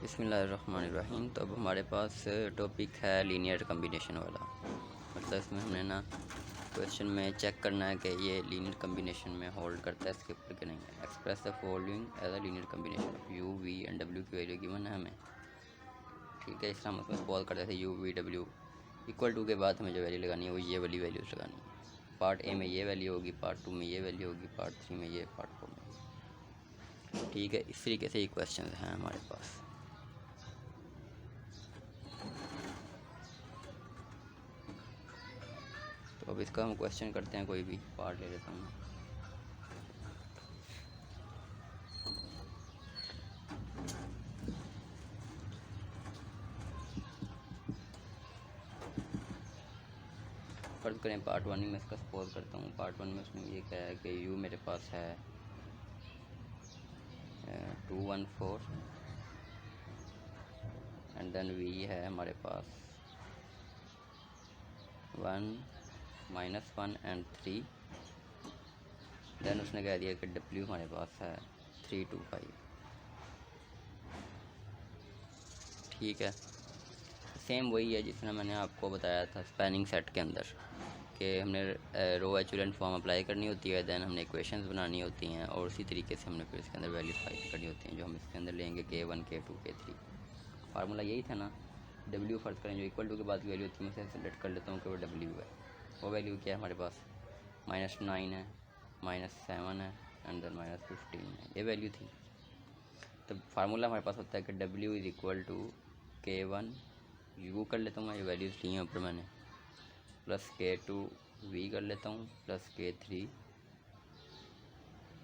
बिस्मिल्लाहिर्रहमानिर्रहीम। तो अब हमारे पास टॉपिक है लीनियर कम्बिनेशन वाला। मतलब इसमें हमने ना क्वेश्चन में चेक करना है कि ये लीनियर कम्बिनेशन में होल्ड करता है इसके ऊपर कि नहीं है। Express the following as a linear combination of u v and डब्ल्यू की वैल्यू गिवन है हमें। ठीक है, इस तरह हम उसमें सपोज करते थे यू वी डब्ल्यू इक्वल टू के बाद हमें जो वैल्यू लगानी है वो ये वाली वैल्यूज़ लगानी है। पार्ट ए में ये वैल्यू होगी, पार्ट 2 में ये वैल्यू होगी, पार्ट 3 में ये, पार्ट 4 में। ठीक है, इस तरीके से ये क्वेश्चन हैं हमारे पास। तो अब इसका हम क्वेश्चन करते हैं, कोई भी पार्ट ले लेता हूँ। फर्ज करें पार्ट 1 में इसका सपोज करता हूँ। पार्ट 1 में उसने ये कहा है कि यू मेरे पास है 214 एंड देन वी है हमारे पास 1 -1 एंड 3। देन उसने कह दिया कि डब्ल्यू हमारे पास है 325। ठीक है, सेम वही है जिसने मैंने आपको बताया था स्पैनिंग सेट के अंदर कि हमने रो एचुरेंट फॉर्म अप्लाई करनी होती है, देन हमने इक्वेशंस बनानी होती हैं और उसी तरीके से हमने फिर इसके अंदर वैल्यूज फाइंड करनी होती हैं जो हम इसके अंदर लेंगे K1 K2 K3। फार्मूला यही था ना। डब्ल्यू फर्ज करें जो इक्वल टू के बाद की वैल्यू थी, मैं उसे सेलेक्ट कर लेता हूँ कि वो डब्ल्यू है। वो वैल्यू क्या है हमारे पास? -9 है, -7 है एंड देन -15 है, ये वैल्यू थी। तो फार्मूला हमारे पास होता है कि W is equal to K1 u कर लेता हूँ मैं, ये वैल्यूज़ ली हैं ऊपर मैंने, प्लस K2 V कर लेता हूँ, प्लस K3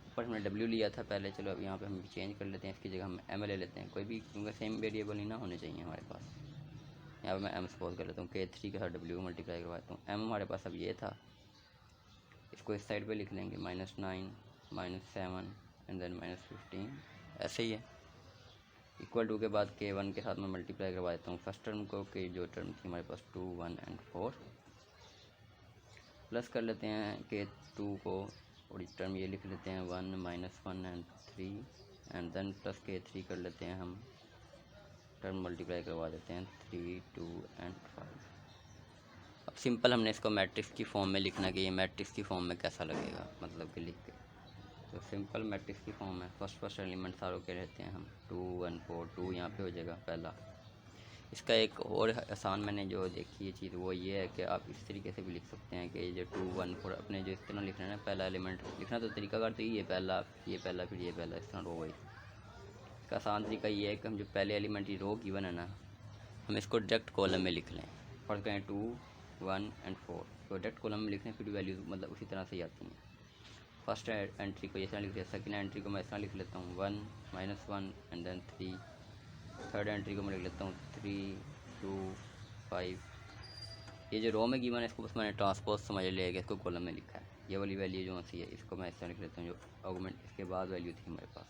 ऊपर हमने W लिया था पहले। चलो अब यहाँ पे हम चेंज कर लेते हैं, इसकी जगह हम M ले लेते हैं कोई भी, क्योंकि सेम वेरिएबल ही ना होने चाहिए हमारे पास। यहाँ पे मैं M सपोज कर लेता हूँ, K3 के साथ W मल्टीप्लाई करवाता हूँ। M हमारे पास अब ये था, इसको इस साइड पे लिख लेंगे, -9 -7 एंड देन -15, ऐसे ही है। इक्वल टू के बाद K1 के साथ मैं मल्टीप्लाई करवा देता हूँ फर्स्ट टर्म को, कि जो टर्म थी हमारे पास 2 1 एंड 4, प्लस कर लेते हैं K2 को और इस टर्म ये लिख लेते हैं 1 -1 and 3 and then plus K3 कर लेते हैं हम, टर्म मल्टीप्लाई करवा देते हैं 3 2 एंड 5। अब सिंपल हमने इसको मैट्रिक्स की फॉर्म में लिखना है कि ये मैट्रिक्स की फॉर्म में कैसा लगेगा, मतलब कि लिख के। तो सिंपल मैट्रिक्स की फॉर्म है, फर्स्ट एलिमेंट सारों के रहते हैं हम 2 1 4 2 यहाँ पे हो जाएगा पहला। इसका एक और आसान मैंने जो देखी है चीज़ वो ये है कि आप इस तरीके से भी लिख सकते हैं कि जो 2 1 4 अपने जो इस तरह लिखना है ना, पहला एलिमेंट लिखना तो तरीका कर, तो ये पहला, ये पहला, फिर ये पहला, इस तरह रो वाइज। इसका आसान तरीका ये है कि हम जो पहले एलिमेंट की रो गिवन है ना, हम इसको डायरेक्ट कॉलम में लिख लें। फर्स्ट करें 2 1 एंड 4 तो डायरेक्ट कॉलम में लिखने फिर वैल्यूज़ मतलब उसी तरह से ही आती हैं। फर्स्ट एंट्री को इस तरह लिख लिया, सेकेंड एंट्री को मैं इस तरह लिख लेता हूँ 1 -1 एंड देन 3। थर्ड एंट्री को मैं लिख लेता हूँ 3 2 5। ये जो रो में गिवन है इसको बस मैंने ट्रांसपोज समझ लिया कि इसको कॉलम में लिखा है। ये वाली वैल्यू जो सी है इसको मैं इस तरह लिख लेता हूँ, जो आर्गुमेंट इसके बाद वैल्यू थी हमारे पास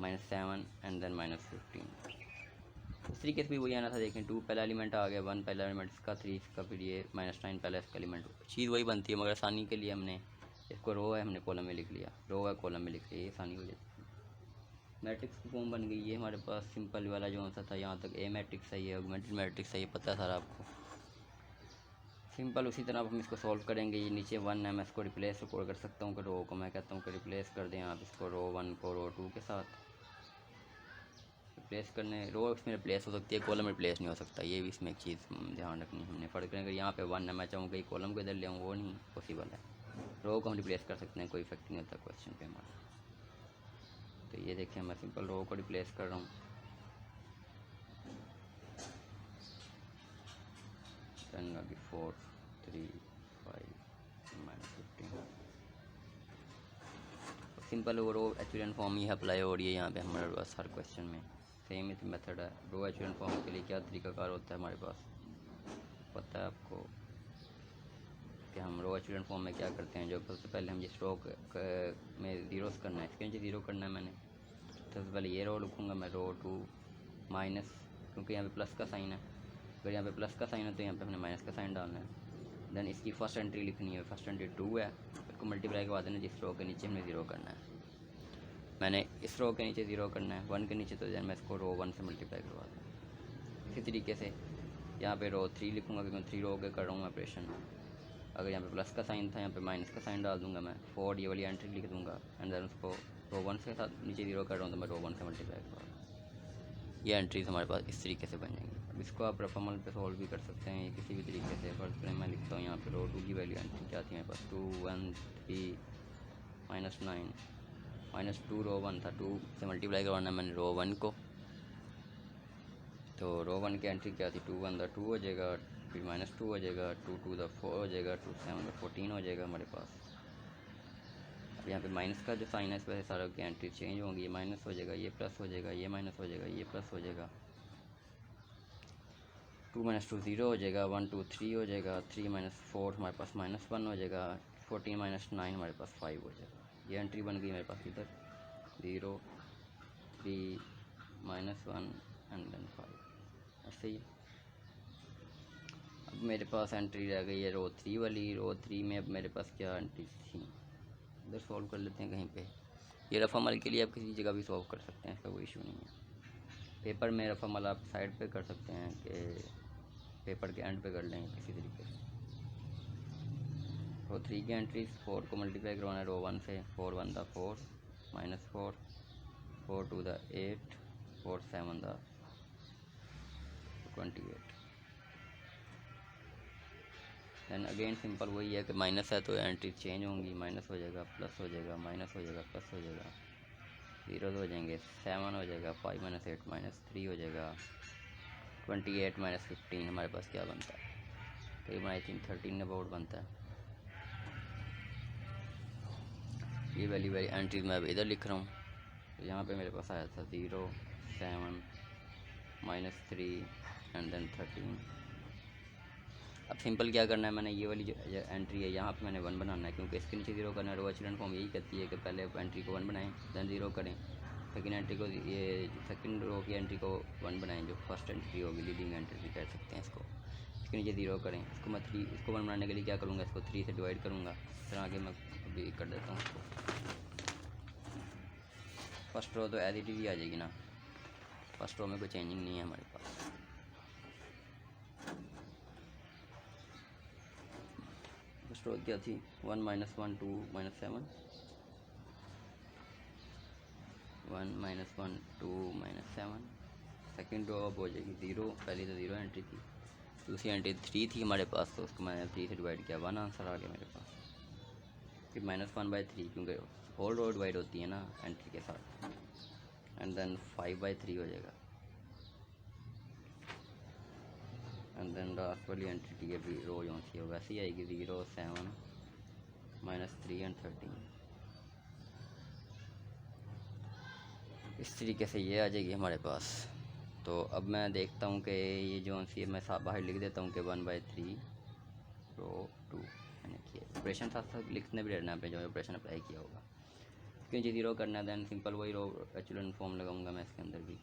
-7 एंड देन -15। इस तरीके से भी वही आना था। देखें 2 पहला एलिमेंट आ गया, 1 पहला एलिमेंट इसका, 3 इसका, फिर ये -9 पहला इसका एलिमेंट, चीज़ वही बनती है, मगर आसानी के लिए हमने इसको रो है हमने कॉलम में लिख लिया, रो है कॉलम में लिख लिया, ये आसानी हो जाती है। मैट्रिक्स की फॉर्म बन गई ये हमारे पास। सिंपल वाला जो सा था यहाँ तक ए मैट्रिक्स है, ये ऑगमेंटेड मैट्रिक्स है, ये पता था आपको। सिंपल उसी तरह अब हम इसको सॉल्व करेंगे। ये नीचे 1 है, मैं इसको रिप्लेस कर सकता हूँ कि रो को मैं कहता हूँ कि रिप्लेस कर दें आप इसको रो 1 को रो 2 के साथ। रिप्लेस करने रो इसमें रिप्लेस हो सकती है, कॉलम रिप्लेस नहीं हो सकता, ये भी इसमें एक चीज़ ध्यान रखनी है हमने। फ़र्क करेंगे यहाँ पे 1 है, मैं चाहूँ कि कॉलम को इधर ले आऊँ, वो नहीं पॉसिबल है। रो को हम रिप्लेस कर सकते हैं, कोई इफेक्ट नहीं होता क्वेश्चन पे हमारा। तो ये देखिए मैं सिंपल रो को रिप्लेस कर रहा हूँ, देन आगे 4 3 5 -15। सिंपल वो रो एचुरेंट फॉर्म ही अप्लाई हो रही है यहाँ पे हमारे पास हर क्वेश्चन में। सेम इस मेथड है। रो एचुरेंट फॉर्म के लिए क्या तरीकाकार होता है हमारे पास पता है आपको, कि हम रो एचुरेंट फॉर्म में क्या करते हैं। जो सबसे पहले हम जिस रो में ज़ीरोस करना है, इसके नीचे ज़ीरो करना है मैंने, सबसे पहले ये रो लिखूँगा मैं, रो 2 माइनस, क्योंकि यहाँ पे प्लस का साइन है, अगर यहाँ पे प्लस का साइन है तो यहाँ पे हमने माइनस का साइन डालना है। देन इसकी फर्स्ट एंट्री लिखनी है, फर्स्ट एंट्री 2 है, इसको मल्टीप्लाई करवा देना जिस रो के नीचे हमने ज़ीरो करना है। मैंने इस रो के नीचे 0 करना है 1 के नीचे, तो देन मैं इसको रो 1 से मल्टीप्लाई करवा दूँ। इसी तरीके से यहाँ पे रो 3 लिखूँगा क्योंकि 3 रो के कर रहा हूँ मैं ऑपरेशन। अगर यहाँ पे प्लस का साइन था यहाँ पे माइनस का साइन डाल दूँगा मैं, 4 ये वाली एंट्री लिख दूँगा एंड देन उसको रो 1 के साथ नीचे 0 कर रहा हूँ तो मैं रो 1 से मल्टीप्लाई करवा दूँ। ये एंट्रीज हमारे पास इस तरीके से बन जाएंगी। अब इसको आप रफ अमल पे सॉल्व भी कर सकते हैं किसी भी तरीके से। फर्स्ट टाइम मैं लिखता हूँ यहाँ पे रो 2 की वैल्यू एंट्री क्या थी मेरे पास, 2 1 3 -9 -2 रो 1 था, 2 से मल्टीप्लाई करवाना है मैंने रो 1 को, तो रो 1 की एंट्री क्या थी, 2 1 2 हो जाएगा, फिर -2 हो जाएगा, 2 2 4 हो जाएगा, 2 7 14 हो जाएगा हमारे पास। अब यहाँ पे माइनस का जो साइन है इस वजह से सारा की एंट्री चेंज होंगी, ये माइनस हो जाएगा, ये प्लस हो जाएगा, ये माइनस हो जाएगा, ये प्लस हो जाएगा, 2 -2 0 हो जाएगा, 1 2 3 हो जाएगा, 3 -4 हमारे पास -1 हो जाएगा, 14 -9 हमारे पास 5 हो जाएगा। ये एंट्री बन गई मेरे पास इधर 0 3 -1 एंड देन 5 ऐसे ही। अब मेरे पास एंट्री रह गई है रो 3 वाली। रो 3 में अब मेरे पास क्या एंट्री थी, इधर सॉल्व कर लेते हैं कहीं पे। ये रफ अमल के लिए आप किसी जगह भी सॉल्व कर सकते हैं, इसका कोई इशू नहीं है। पेपर में रफ अमल आप साइड पे कर सकते हैं कि पेपर के एंड पे कर लेंगे किसी तरीके से। रो 3 की एंट्री 4 को मल्टीप्लाई करवाना है रो 1 से, 4 1 दा 4 -4 4 2 दा 8 4 7 दा 28। दैन अगेन सिंपल वही है कि माइनस है तो एंट्री चेंज होंगी, माइनस हो जाएगा प्लस हो जाएगा, माइनस हो जाएगा प्लस हो जाएगा, 0 हो जाएंगे, 7 हो जाएगा, 5 -8 -3 हो जाएगा, 28 -15 हमारे पास क्या बनता है, करीबन आई थिंक 13 अबाउट बनता है। ये वैल्यू एंट्रीज मैं अब इधर लिख रहा हूँ, तो यहाँ पे मेरे पास आया था 0 7 -3 एंड देन 13। अब सिंपल क्या करना है, मैंने ये वाली जो एंट्री है यहाँ पे मैंने 1 बनाना है क्योंकि इसके नीचे 0 करना है। रो एचलन फॉर्म यही कहती है कि पहले एंट्री को 1 बनाएं देन 0 करें, सेकंड एंट्री को, ये सेकंड रो की एंट्री को 1 बनाएं जो फर्स्ट एंट्री होगी, लीडिंग एंट्री कह सकते हैं इसको, इसके नीचे 0 करें। इसको मैं 3 इसको 1 बनाने के लिए क्या करूँगा, इसको 3 से डिवाइड करूँगा। इस तरह आगे मैं अभी कर देता हूँ इसको। फर्स्ट रो तो एज इट इज ही आ जाएगी ना, फर्स्ट रो में कोई चेंजिंग नहीं है हमारे पास। फर्स्ट रो क्या थी 1 -1 2 -7 1 -1 2 -7। सेकेंड रो अब हो जाएगी 0, पहली तो 0 एंट्री थी, दूसरी एंट्री 3 थी हमारे पास, तो उसको मैंने 3 से डिवाइड किया, 1 आंसर आ गया मेरे पास। फिर -1/3 क्योंकि होल रो डिवाइड होती है ना एंट्री के साथ, एंड देन 5/3 हो जाएगा, एंड देन लास्ट वाली एंट्री की अभी रो जो सी होगा वैसे ही आएगी 0 7 -3 एंड 13। इस तरीके से ये आ जाएगी हमारे पास। तो अब मैं देखता हूँ कि ये जो सी मैं बाहर लिख देता हूँ कि 1/3 रो 2 मैंने किया। ऑपरेशन साथ साथ लिखने भी रहना आपने जो ऑपरेशन अप्लाई किया होगा, क्योंकि 0 करना है देन सिंपल वही रो एचलन फॉर्म लगाऊंगा मैं इसके अंदर भी।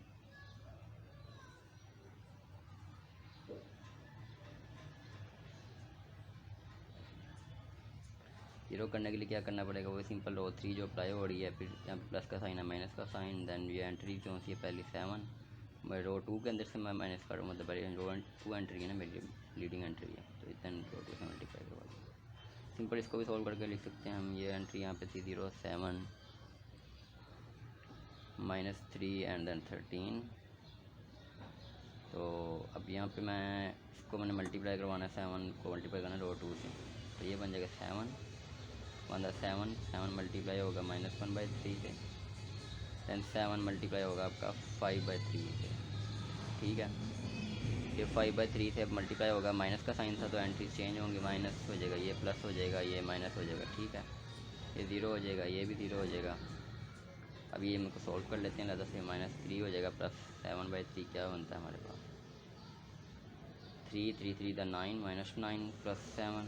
जीरो करने के लिए क्या करना पड़ेगा, वही सिंपल रो 3 जो अप्लाई हो रही है, फिर यहाँ प्लस का साइन है माइनस का साइन, देन ये एंट्री जो सी है पहली 7, मैं रो 2 के अंदर से मैं माइनस कर रहा हूँ, मतलब रो 2 एंट्री है ना मेरी लीडिंग एंट्री है, तो देन रो 2 से मल्टीप्लाई करवा दूँ। सिंपल इसको भी सॉल्व करके लिख सकते हैं हम। ये एंट्री यहाँ पे थी 0 7 -3 एंड देन 13। तो अब यहाँ पे मैं इसको मैंने मल्टीप्लाई करवाना है, 7 को मल्टीप्लाई करना है रो 2 से, तो ये बन जाएगा 7 1 7 मल्टीप्लाई होगा -1/3 से, दैन 7 मल्टीप्लाई होगा आपका 5/3 से, ठीक है। ये 5/3 से अब मल्टीप्लाई होगा, माइनस का साइन था तो एंट्री चेंज होंगी, माइनस हो जाएगा, ये प्लस हो जाएगा, ये माइनस हो जाएगा, ठीक है। ये 0 हो जाएगा, ये भी 0 हो जाएगा। अब ये मेरे को सॉल्व कर लेते हैं, लगा से -3 हो जाएगा प्लस 7/3 क्या बनता है हमारे पास 3 3 3 द 9 -9 प्लस 7,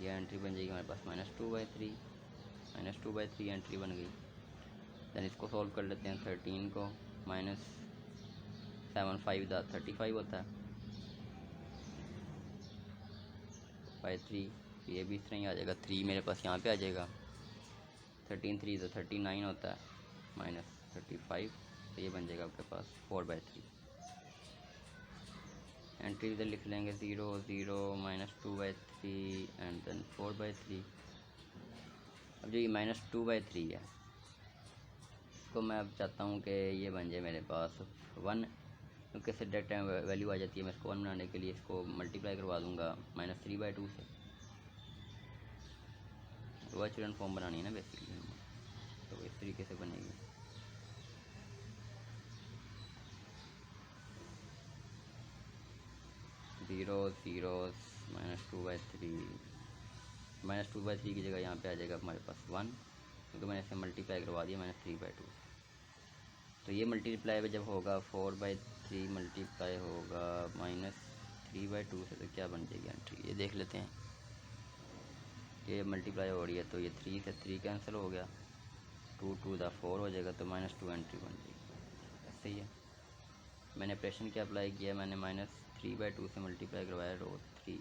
ये एंट्री बन जाएगी हमारे पास -2/3 एंट्री बन गई। दैन इसको सॉल्व कर लेते हैं 13 को, -7 5 दा 35 होता है 5/3, ये भी इस तरह ही आ जाएगा, 3 मेरे पास यहाँ पे आ जाएगा, 13 3 दा 39 होता है, -35, तो ये बन जाएगा आपके पास 4/3। एंट्री इधर लिख लेंगे 0 0 -2/3 एंड देन 4/3। अब जो ये -2/3 है इसको मैं अब चाहता हूँ कि ये बन जाए मेरे पास 1, क्योंकि इससे डायरेक्ट वैल्यू आ जाती है। मैं इसको 1 बनाने के लिए इसको मल्टीप्लाई करवा दूँगा -3/2 से। तो चिल्ड्रन फॉर्म बनानी है ना बेसिकली, तो इस तरीके से बनेगी। ज़ीरो ज़ीरो -2/3 की जगह यहाँ पे आ जाएगा हमारे पास 1, क्योंकि मैंने इसे मल्टीप्लाई करवा दिया -3/2। तो ये मल्टीप्लाई जब होगा 4/3 मल्टीप्लाई होगा -3/2 से, तो क्या बन जाएगी एंट्री, ये देख लेते हैं। ये मल्टीप्लाई हो रही है तो ये 3 से 3 कैंसिल हो गया, 2 2 दा 4 हो जाएगा, तो -2 एंट्री बन जाएगी। ऐसे ही है, मैंने ऑपरेशन क्या अप्लाई किया, मैंने -3/2 से मल्टीप्लाई करवाया रो 3,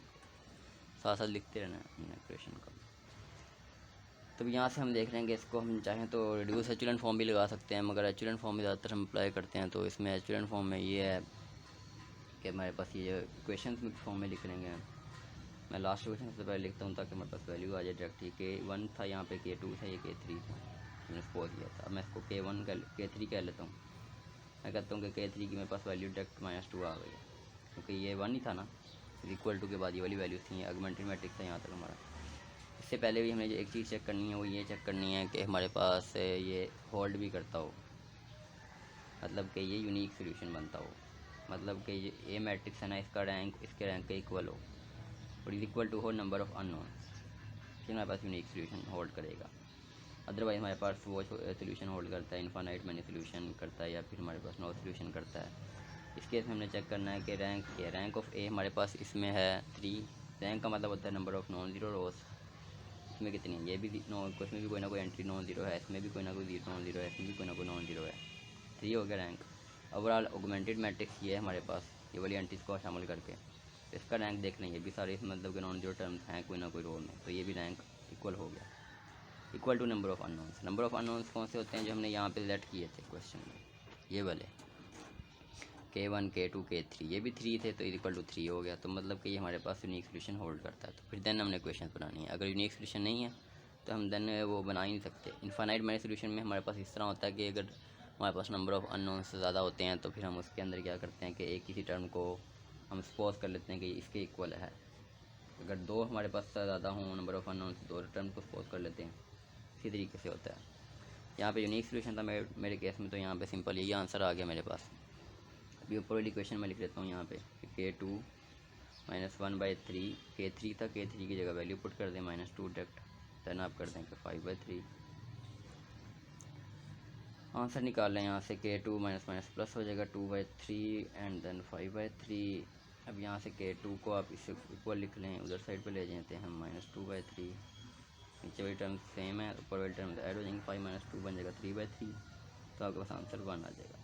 साथ साथ लिखते रहना है ऑपरेशन का। तो यहाँ से हम देख रहे हैं कि इसको हम चाहें तो रिड्यूस एचुलेंट फॉर्म भी लगा सकते हैं, मगर एचुलेंट फॉर्म में ज़्यादातर हम अप्लाई करते हैं। तो इसमें एचुलेंट फॉर्म में ये है कि हमारे पास ये इक्वेशंस में फॉर्म में लिख लेंगे। मैं लास्ट इक्वेशन सबसे पहले लिखता हूँ ताकि हमारे पास वैल्यू आ जाए डायरेक्ट ही। K1 था, यहाँ पे K2 था, ये K3 था, मैंने सपोज किया था। अब मैं इसको K3 कह लेता हूँ। मैं कहता हूँ कि K3 की मेरे पास वैल्यू डायरेक्ट -2 आ गई है, क्योंकि ये 1 ही था ना, इक्वल टू के बाद ये वाली वैल्यू थी, ऑगमेंटेड मैट्रिक्स था यहाँ तक हमारा। इससे पहले भी हमें जो एक चीज़ चेक करनी है वो ये चेक करनी है कि हमारे पास ये होल्ड भी करता हो, मतलब कि ये यूनिक सोल्यूशन बनता हो, मतलब कि ये मैट्रिक्स है ना, इसका रैंक इसके रैंक के इक्वल हो और इज इक्वल टू हो नंबर ऑफ़ अननोन, फिर हमारे पास यूनिक सोल्यूशन होल्ड करेगा। अदरवाइज़ हमारे पास वो सोल्यूशन होल्ड करता है, इन्फानाइट मैनी सोल्यूशन करता है, या फिर हमारे पास नो सोल्यूशन करता है। इस केस में हमने चेक करना है कि रैंक ऑफ ए हमारे पास इसमें है 3। रैंक का मतलब होता है नंबर ऑफ़ नॉन ज़ीरो रोज़, इसमें कितनी है, ये भी इसमें भी कोई ना कोई एंट्री नॉन ज़ीरो है, इसमें भी कोई ना कोई नॉन ज़ीरो है, इसमें भी कोई ना कोई नॉन ज़ीरो है। 3 हो गया रैंक। ओवरऑल ऑगमेंटेड मैट्रिक्स ये है हमारे पास, ये वाली एंट्रीज को शामिल करके इसका रैंक देख लें। ये भी सारे मतलब कि नॉन ज़ीरो टर्म्स हैं कोई ना कोई रो में, तो ये भी रैंक इक्वल हो गया, equal to number of unknowns. Number of unknowns कौन से होते हैं, जो हमने यहाँ पे सेलेक्ट किए थे क्वेश्चन में, ये वाले K1 K2 K3, ये भी 3 थे, तो इक्वल टू 3 हो गया। तो मतलब कि ये हमारे पास यूनिक सोल्यूशन होल्ड करता है। तो फिर देन हमने क्वेश्चन बनानी है। अगर यूनिक सोल्यूशन नहीं है तो हम देन वो बना ही नहीं सकते। इनफाइनाइट मैनी सोल्यूशन में हमारे पास इस तरह होता है कि अगर हमारे पास नंबर ऑफ़ अननोन्स से ज़्यादा होते हैं तो फिर हम उसके अंदर क्या करते हैं कि एक किसी टर्म को हम सपोज कर लेते हैं कि इसके इक्वल है। अगर 2 हमारे पास ज़्यादा हों नंबर ऑफ़ अननोन्स, 2 टर्म को सपोज कर लेते हैं, इसी तरीके से होता है। यहाँ पे यूनिक सोल्यूशन था मेरे केस में, तो यहाँ पे सिंपल यही आंसर आ गया मेरे पास। अभी ऊपर वाली इक्वेशन में लिख लेता हूँ यहाँ पे K2 -1/3, K3 था, K3 की जगह वैल्यू पुट कर दें -2 डायरेक्ट, देन आप कर दें कि 5/3। आंसर निकाल लें यहाँ से, K2 माइनस प्लस हो जाएगा 2/3 एंड देन 5/3। अब यहाँ से K2 को आप इससे इक्वल लिख लें, उधर साइड पे ले जाते हैं हम -2/3, नीचे वाली टर्म सेम है, ऊपर वाली टर्म ऐड हो जाएंगे, 5 - 2 बन जाएगा 3/3, तो आपके पास आंसर 1 आ जाएगा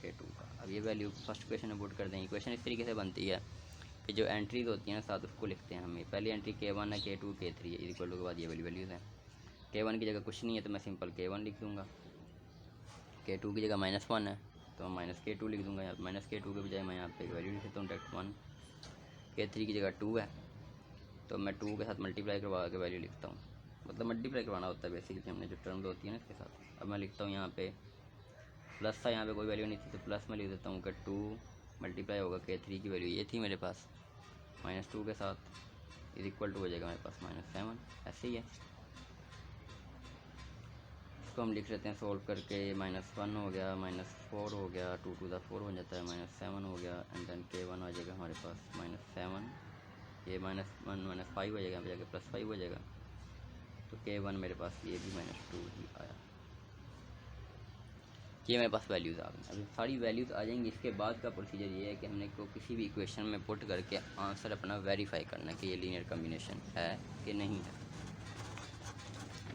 K2 का। अब ये वैल्यू फर्स्ट इक्वेशन में पुट कर दें। इक्वेशन इस तरीके से बनती है कि जो एंट्रीज होती हैं ना साथ उसको लिखते हैं हम। ये पहली एंट्री K1 है, K2 K3 है, इक्वल टू के बाद ये वाली वैल्यूज़ हैं। K1 की जगह कुछ नहीं है तो मैं सिंपल K1 लिख दूँगा, K2 की जगह -1 है तो मैं -K2 लिख दूँगा। यहाँ -K2 के बजाय मैं यहाँ पे वैल्यू लिख देता हूँ डायरेक्ट 1। K3 की जगह 2 है तो मैं 2 के साथ मल्टीप्लाई करवा के वैल्यू लिखता हूँ, मतलब मल्टीप्लाई करवाना होता है बेसिकली हमने, जो टर्म्स होती है ना इसके साथ। अब मैं लिखता हूँ यहाँ पे प्लस था, यहाँ पे कोई वैल्यू नहीं थी तो प्लस में लिख देता हूँ कि 2 मल्टीप्लाई होगा K3 की वैल्यू ये थी मेरे पास -2 के साथ, इज इक्वल टू हो जाएगा मेरे पास -7। ऐसे ही है, इसको हम लिख लेते हैं सोल्व करके। -1 हो गया, -4 हो गया, 2 2 दा 4 हो जाता है, -7 हो गया एंड देन K1 आ जाएगा हमारे पास -7, ये -1 -5 हो जाएगा, यहाँ पे जाके +5 हो जाएगा, तो K1 मेरे पास ये भी -2 ही आया। ये मेरे पास वैल्यूज़ आ गई। अभी सारी वैल्यूज़ आ जाएंगी, इसके बाद का प्रोसीजर ये है कि हमने को किसी भी इक्वेशन में पुट करके आंसर अपना वेरीफाई करना है कि ये लीनियर कॉम्बिनेशन है कि नहीं है।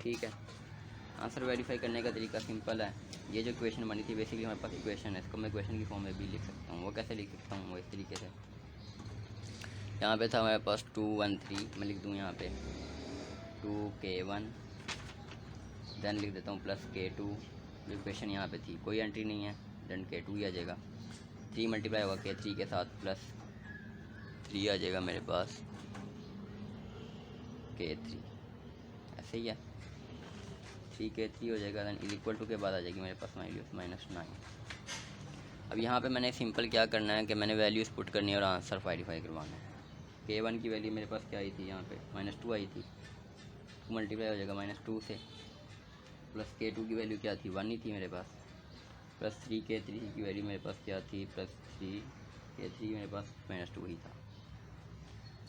ठीक है, आंसर वेरीफाई करने का तरीका सिंपल है। ये जो इक्वेशन बनी थी बेसिकली हमारे पास इक्वेशन है, इसको मैं इक्वेशन की फॉर्म में भी लिख सकता हूँ। वो कैसे लिख सकता हूँ, वो इस तरीके से, यहाँ पे था हमारे पास 2 1 3, मैं लिख दूँ यहाँ पे 2 K1, देन लिख देता हूँ प्लस K2 जो इक्वेशन यहाँ पे थी कोई एंट्री नहीं है, देन K2 ही आ जाएगा। 3 मल्टीप्लाई होगा K3 के साथ प्लस 3 आ जाएगा मेरे पास K3, ऐसे ही है। 3K3 हो जाएगा, देन इज इक्वल टू के बाद आ जाएगी मेरे पास वैल्यूज -9। अब यहाँ पे मैंने सिंपल क्या करना है कि मैंने वैल्यूज़ पुट करनी है और आंसर वेरीफाई करवाना है। K1 की वैल्यू मेरे पास क्या आई थी, यहाँ पे -2 आई थी, 2 मल्टीप्लाई हो जाएगा -2 से, प्लस K2 की वैल्यू क्या थी, 1 ही थी मेरे पास, प्लस 3K3 की वैल्यू मेरे पास क्या थी, प्लस 3K3 मेरे पास -2 ही था।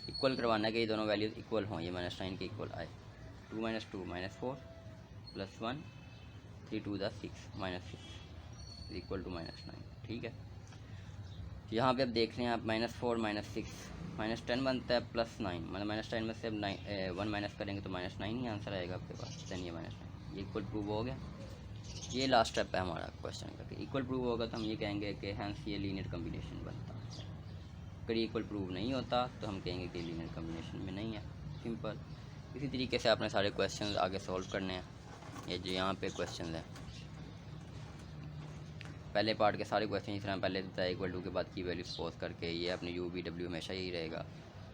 इक्वल करवाना है कि ये दोनों वैल्यूज़ इक्वल हों, ये -9 के इक्वल आए। 2 - 2 -4 प्लस 1 3 2 6 -6 इक्वल टू -9, ठीक है। यहाँ पे अब देख लें आप -4 -6 -10 बनता है +9, मतलब -10 में से अब 1 माइनस करेंगे तो -9 ही आंसर आएगा आपके पास। देन ये -9 ये इक्वल प्रूव हो गया। ये लास्ट स्टेप है हमारा क्वेश्चन का कि इक्वल प्रूव होगा तो हम ये कहेंगे कि हैंस ये लीनियर कम्बिनेशन बनता है। अगर इक्वल प्रूव नहीं होता तो हम कहेंगे कि लीनियर कम्बिनेशन में नहीं है। सिंपल। इसी तरीके से आपने सारे क्वेश्चन आगे सॉल्व करने हैं। ये जो यहाँ पे क्वेश्चन है, पहले पार्ट के सारे क्वेश्चन इस तरह पहले बताया इक्वल टू के बाद की वैल्यू सपोज करके ये अपने यू वी डब्ल्यू हमेशा यही रहेगा,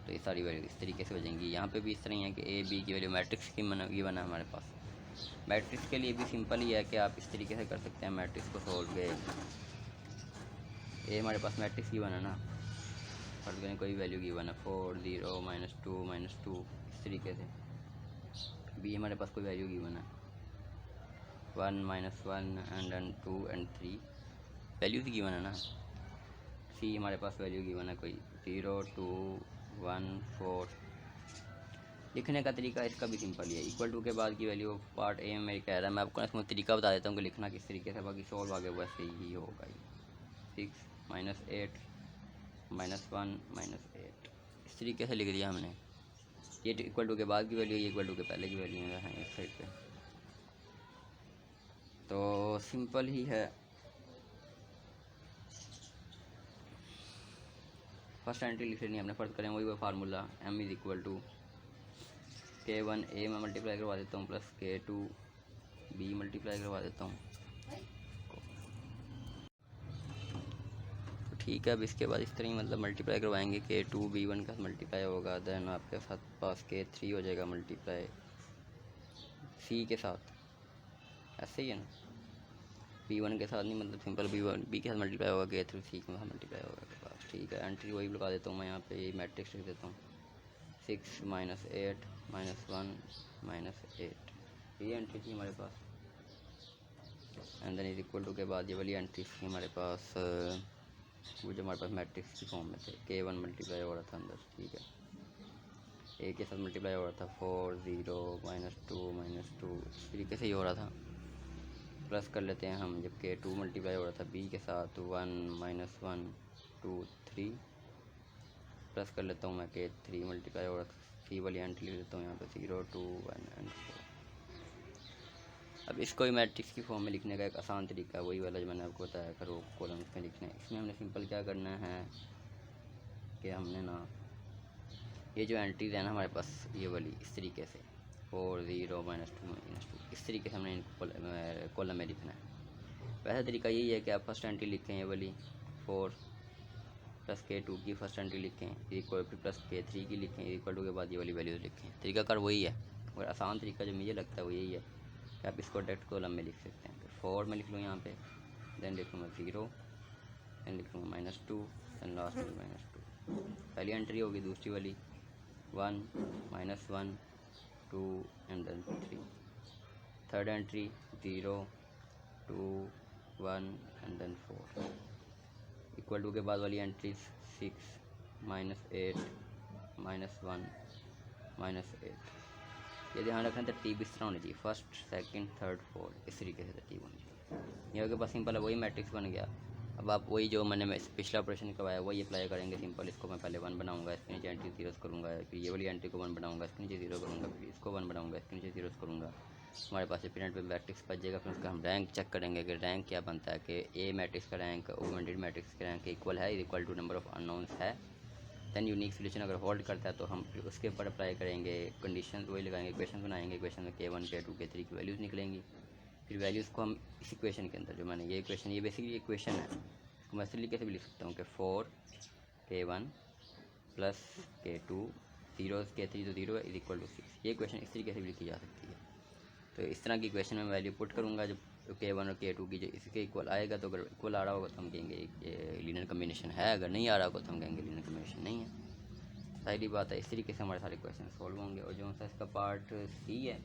तो ये सारी वैल्यू इस तरीके से हो जाएंगी। यहाँ पे भी इस तरह ही है कि ए बी की वैल्यू मैट्रिक्स की ये बना हमारे पास। मैट्रिक्स के लिए भी सिंपल ही है कि आप इस तरीके से कर सकते हैं मैट्रिक्स को सॉल्व के। ए हमारे पास मैट्रिक्स की बना ना, और करें कोई वैल्यू की बना 4 0 -2 इस तरीके से। बी हमारे पास कोई वैल्यू की बना 1 -1 and then 2 and 3 values given है ना। सी हमारे पास वैल्यू गिवन है कोई 0 2 1 4। लिखने का तरीका इसका भी सिंपल ही है। इक्वल टू के बाद की वैल्यू पार्ट ए में मेरी कह रहा है, मैं आपको इसमें तरीका बता देता हूँ कि लिखना किस तरीके से, बाकी सॉल्व आगे वैसे ही होगा। 6 -8 -1 -8 इस तरीके से लिख दिया हमने। ये इक्वल टू के बाद की वैल्यू, ये इक्वल टू के पहले की वैल्यू है इस साइड पे, तो सिंपल ही है। फर्स्ट एंट्री लिख लेनी है अपने, फर्स्ट करें वही वो formula m is equal to K1 A में मल्टीप्लाई करवा देता हूँ प्लस K2 B मल्टीप्लाई करवा देता हूँ। तो ठीक है, अब इसके बाद इस तरह ही मतलब मल्टीप्लाई करवाएंगे। K2 B1 का मल्टीप्लाई होगा, देन आपके साथ पास K3 हो जाएगा मल्टीप्लाई C के साथ, ऐसे ही है ना। B1 के साथ नहीं, मतलब सिंपल B के साथ मल्टीप्लाई होगा, K3 C के साथ मल्टीप्लाई होगा के पास। ठीक है, एंट्री वही लगा देता हूँ मैं यहाँ पे, ये मैट्रिक्स लिख देता हूँ 6 -8 -1 -8 ये एंट्री थी हमारे पास। And then is equal to के बाद ये वाली एंट्री थी हमारे पास, वो जो हमारे पास मैट्रिक्स की फॉर्म में थे। K1 मल्टीप्लाई हो रहा था अंदर, ठीक है। A के साथ मल्टीप्लाई हो रहा था 4 0 -2 इस तरीके से ही हो रहा था। प्लस कर लेते हैं हम, जब K2 मल्टीप्लाई हो रहा था B के साथ 1 -1 2 3 प्लस कर लेता हूँ मैं K3 मल्टीप्लाई हो रहा था C वाली एंट्री ले लेता हूँ यहाँ पे 0 2 1 एंड 4। अब इसको ही मैट्रिक्स की फॉर्म में लिखने का एक आसान तरीका है, वही वाला जो मैंने आपको बताया करो कॉलम्स में लिखना है। इसमें हमने सिंपल क्या करना है कि हमने ना ये जो एंट्रीज है ना हमारे पास ये वाली इस तरीके से 4 0 -2 इस तरीके से हमने इनको कॉलम में लिखना है। वैसा तरीका यही है कि आप फर्स्ट एंट्री लिखें ये वाली 4 प्लस K2 की फर्स्ट एंट्री लिखें इक्वल टू प्लस K3 की लिखें इक्वल टू के बाद ये वाली वैल्यूज़ लिखें। तरीका कार वही है, और आसान तरीका जो मुझे लगता है वो यही है कि आप इसको डायरेक्ट कॉलम में लिख सकते हैं। 4 में लिख लूँ यहाँ पे, देन लिखूँगा 0, देन लिखूँगा -2, देन लास्ट में -2। पहली एंट्री होगी, दूसरी वाली 1 -1 2 and then 3। Third entry 0 2 1 and then 4। Equal to के बाद वाली एंट्रीज 6 -8 -1 -8। ये ध्यान रखना तरतीब इस तरह होनी चाहिए, फर्स्ट सेकंड थर्ड फोर्थ इस तरीके से तरतीब होनी चाहिए। ये आपके पास सिंपल है, वही मैट्रिक्स बन गया। अब आप वही जो मैंने पिछला ऑपरेशन करवाया वही अप्लाई करेंगे सिंपल। इसको मैं पहले 1 बनाऊंगा, इसके नीचे एंट्री 0 करूँगा, फिर ये वाली एंट्री को 1 बनाऊंगा, इसके नीचे 0 करूँगा, फिर इसको 1 बनाऊंगा, इसके नीचे 0 करूँगा। हमारे पास पेरेंट पे मैट्रिक्स बच जाएगा। फिर उसका हम रैंक चेक करेंगे कि रैंक क्या बनता है कि ए मैट्रिक्स का रैंक ऑगमेंटेड मैट्रिक्स के रैंक इक्वल है, equal to number of unknowns है। दैन यूनिक सोल्यूशन अगर होल्ड करता है तो हम फिर उसके ऊपर अप्लाई करेंगे कंडीशन, वही लगाएंगे, इक्वेशन बनाएंगे। इक्वेशन में K1 K2 K3 की वैल्यूज़ निकलेंगी। फिर वैल्यूज़ को हम इस इक्वेशन के अंदर, जो मैंने ये इक्वेशन, ये बेसिकली इक्वेशन है, इसको मैं इसलिए कैसे भी लिख सकता हूँ कि 4k1 प्लस k2 0 k3 तो 0 इज इक्वल टू 6। ये इक्वेशन इस तरीके से भी लिखी जा सकती है। तो इस तरह की इक्वेशन में वैल्यू पुट करूँगा, जब k1 और k2 की जो इसके इक्वल आएगा, तो अगर इक्वल आ रहा होगा तो हम कहेंगे ये लीनियर कम्बिनेशन है, अगर नहीं आ रहा होगा तो हम कहेंगे लीनियर कम्बिनेशन नहीं है। सारी बात है, इस तरीके से हमारे सारे क्वेश्चन सॉल्व होंगे। और जो सा इसका पार्ट सी है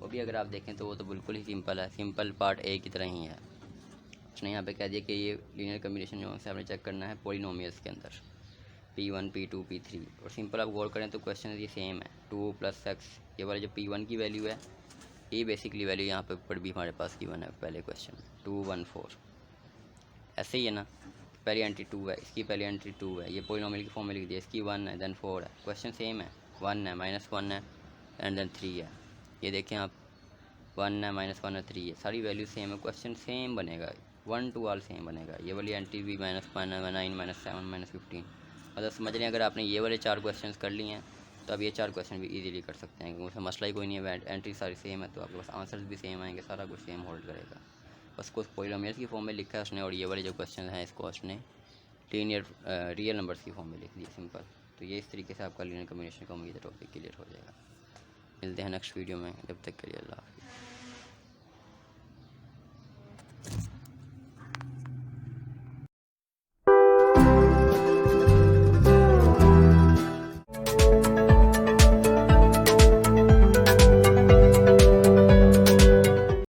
वो भी अगर आप देखें तो वो तो बिल्कुल ही सिंपल है, सिंपल पार्ट ए की तरह ही है। उसने यहाँ पे कह दिया कि ये लीनियर कम्बिनेशन जो है आपने चेक करना है पॉलिनोमियल्स के अंदर, P1 P2 P3। और सिंपल आप गौर करें तो क्वेश्चन ये सेम है, 2 + x। ये वाला जो P1 की वैल्यू है, ये बेसिकली वैल्यू यहाँ पे ऊपर भी हमारे पास गिवन है पहले क्वेश्चन में, 2 1 4। ऐसे ही है ना, पहली एंट्री 2 है, इसकी पहली एंट्री 2 है, ये पॉलिनोमियल की फॉर्म में लिख दिया, इसकी 1 है देन 4 है। क्वेश्चन सेम है, 1 है -1 है एंड देन 3 है। ये देखें आप, 1 है -1 है 3 है, सारी वैल्यू सेम है, क्वेश्चन सेम बनेगा, 1 to all सेम बनेगा। ये वाली एंट्री भी -1 -9 -7 -15। मतलब समझ लें अगर आपने ये वाले 4 क्वेश्चन कर लिए हैं तो अब ये 4 क्वेश्चन भी इजीली कर सकते हैं, क्योंकि उसमें मसला ही कोई नहीं है, एंट्री सारी सेम है, तो आपके पास आंसर्स भी सेम आएंगे, सारा कुछ सेम होल्ड करेगा। बस कुछ पॉलिनोमियल्स की फॉर्म में लिखा है उसने, और ये वाले जो क्वेश्चन हैं इसको उसने लीनियर रियल नंबर्स की फॉर्म में लिख दिया, सिंपल। तो ये इस तरीके से आपका लीनियर कम्बिनेशन का उम्मीद है टॉपिक क्लियर हो जाएगा। मिलते हैं नेक्स्ट वीडियो में, जब तक के लिए अल्लाह हाफ़िज़।